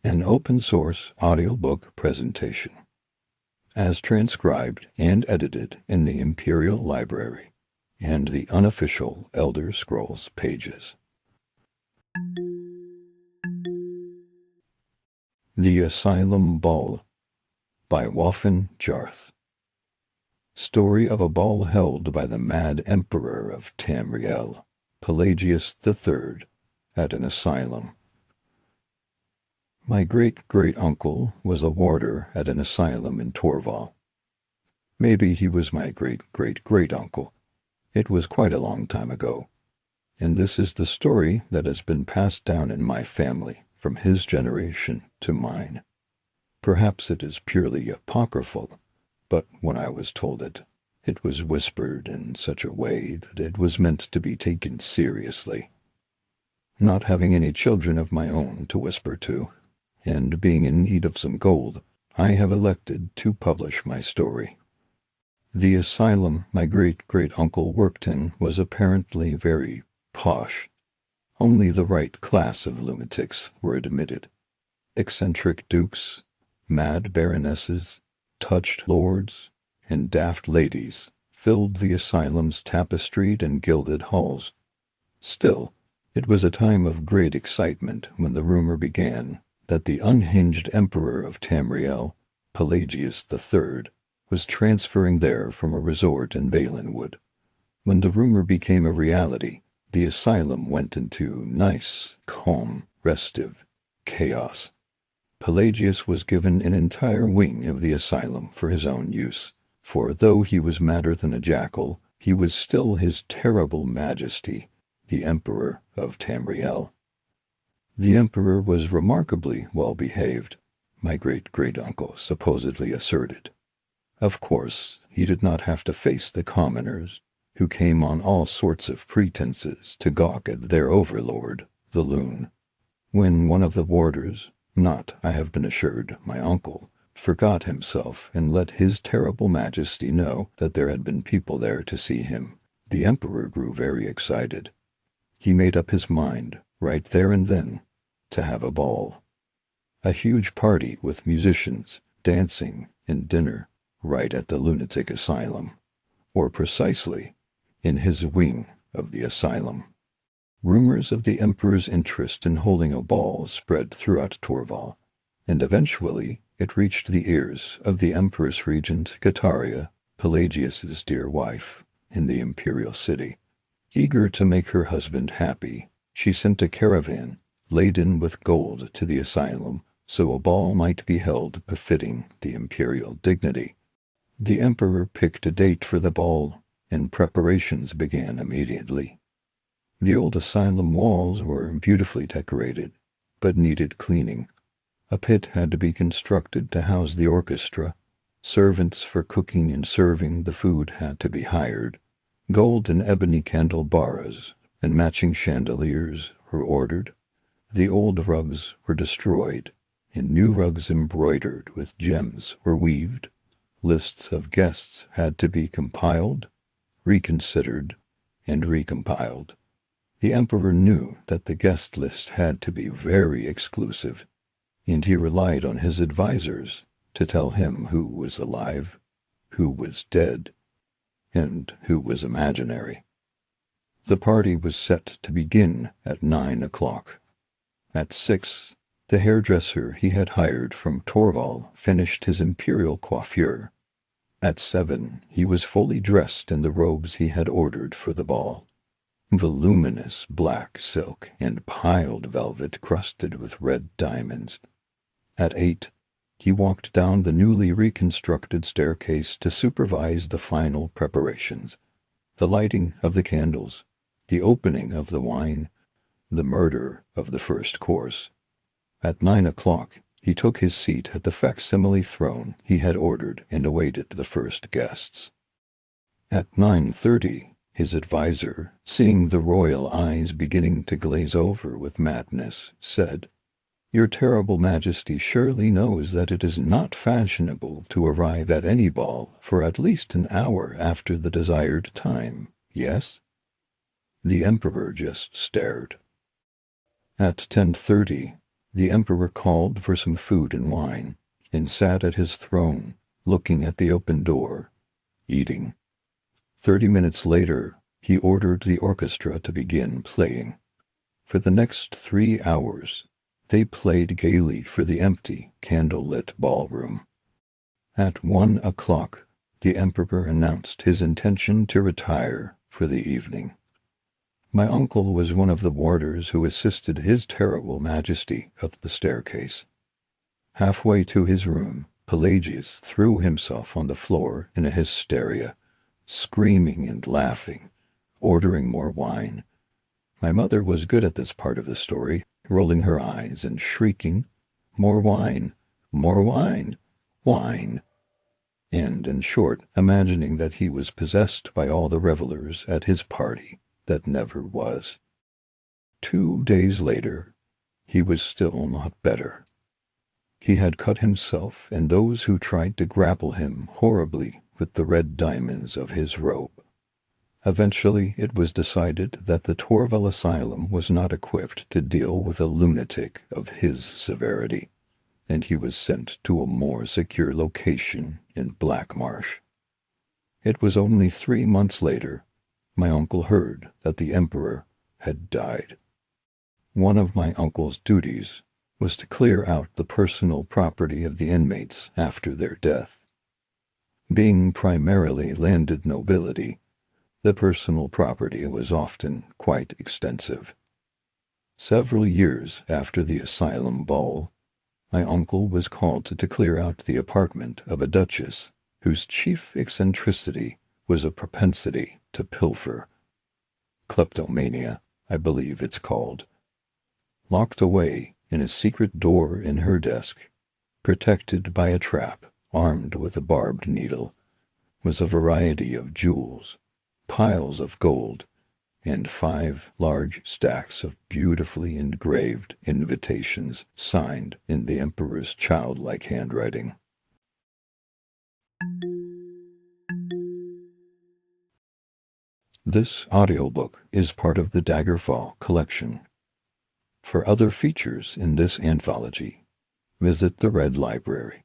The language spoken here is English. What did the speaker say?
an open-source audiobook presentation, as transcribed and edited in the Imperial Library and the Unofficial Elder Scrolls Pages. The Asylum Ball by Waughin Jarth. Story of a ball held by the mad Emperor of Tamriel, Pelagius III, at an asylum. My great-great-uncle was a warder at an asylum in Torval. Maybe he was my great-great-great-uncle. It was quite a long time ago, and this is the story that has been passed down in my family from his generation to mine. Perhaps it is purely apocryphal, but when I was told it, it was whispered in such a way that it was meant to be taken seriously. Not having any children of my own to whisper to, and being in need of some gold, I have elected to publish my story. The asylum my great-great-uncle worked in was apparently very posh. Only the right class of lunatics were admitted. Eccentric dukes, mad baronesses, touched lords, and daft ladies filled the asylum's tapestried and gilded halls. Still, it was a time of great excitement when the rumor began that the unhinged Emperor of Tamriel, Pelagius III, was transferring there from a resort in Valenwood. When the rumor became a reality, the asylum went into nice, calm, restive chaos. Pelagius was given an entire wing of the asylum for his own use, for though he was madder than a jackal, he was still his terrible majesty, the Emperor of Tamriel. The Emperor was remarkably well behaved, my great-great-uncle supposedly asserted. Of course, he did not have to face the commoners, who came on all sorts of pretenses to gawk at their overlord, the loon. When one of the warders, not, I have been assured, my uncle, forgot himself and let his terrible majesty know that there had been people there to see him, the Emperor grew very excited. He made up his mind, right there and then, to have a ball. A huge party with musicians, dancing, and dinner, right at the lunatic asylum, or precisely in his wing of the asylum. Rumors of the Emperor's interest in holding a ball spread throughout Torval, and eventually it reached the ears of the Empress Regent Kataria, Pelagius's dear wife, in the Imperial City. Eager to make her husband happy, she sent a caravan laden with gold to the asylum so a ball might be held befitting the imperial dignity. The Emperor picked a date for the ball, and preparations began immediately. The old asylum walls were beautifully decorated, but needed cleaning. A pit had to be constructed to house the orchestra. Servants for cooking and serving the food had to be hired. Gold and ebony candelabras and matching chandeliers were ordered. The old rugs were destroyed, and new rugs embroidered with gems were weaved. Lists of guests had to be compiled, reconsidered, and recompiled. The Emperor knew that the guest list had to be very exclusive, and he relied on his advisors to tell him who was alive, who was dead, and who was imaginary. The party was set to begin at 9 o'clock. At 6, the hairdresser he had hired from Torval finished his imperial coiffure. At 7, he was fully dressed in the robes he had ordered for the ball. Voluminous black silk and piled velvet crusted with red diamonds. At 8, he walked down the newly reconstructed staircase to supervise the final preparations, the lighting of the candles, the opening of the wine, the murder of the first course. At 9 o'clock, he took his seat at the facsimile throne he had ordered and awaited the first guests. At 9:30, his advisor, seeing the royal eyes beginning to glaze over with madness, said, "Your terrible majesty surely knows that it is not fashionable to arrive at any ball for at least an hour after the desired time, yes?" The Emperor just stared. At 10:30, The emperor called for some food and wine, and sat at his throne, looking at the open door, eating. 30 minutes later, he ordered the orchestra to begin playing. For the next 3 hours, they played gaily for the empty, candle-lit ballroom. At 1 o'clock, the emperor announced his intention to retire for the evening. My uncle was one of the warders who assisted His Terrible Majesty up the staircase. Halfway to his room, Pelagius threw himself on the floor in a hysteria, screaming and laughing, ordering more wine. My mother was good at this part of the story, rolling her eyes and shrieking, "More wine! More wine! Wine!" And, in short, imagining that he was possessed by all the revelers at his party that never was. 2 days later, he was still not better. He had cut himself and those who tried to grapple him horribly with the red diamonds of his robe. Eventually, it was decided that the Torval Asylum was not equipped to deal with a lunatic of his severity, and he was sent to a more secure location in Black Marsh. It was only 3 months later my uncle heard that the emperor had died. One of my uncle's duties was to clear out the personal property of the inmates after their death. Being primarily landed nobility, the personal property was often quite extensive. Several years after the asylum ball, my uncle was called to clear out the apartment of a duchess whose chief eccentricity was a propensity to pilfer. Kleptomania, I believe it's called. Locked away in a secret door in her desk, protected by a trap armed with a barbed needle, was a variety of jewels, piles of gold, and 5 large stacks of beautifully engraved invitations signed in the emperor's childlike handwriting. This audiobook is part of the Daggerfall collection. For other features in this anthology, visit the Red Library.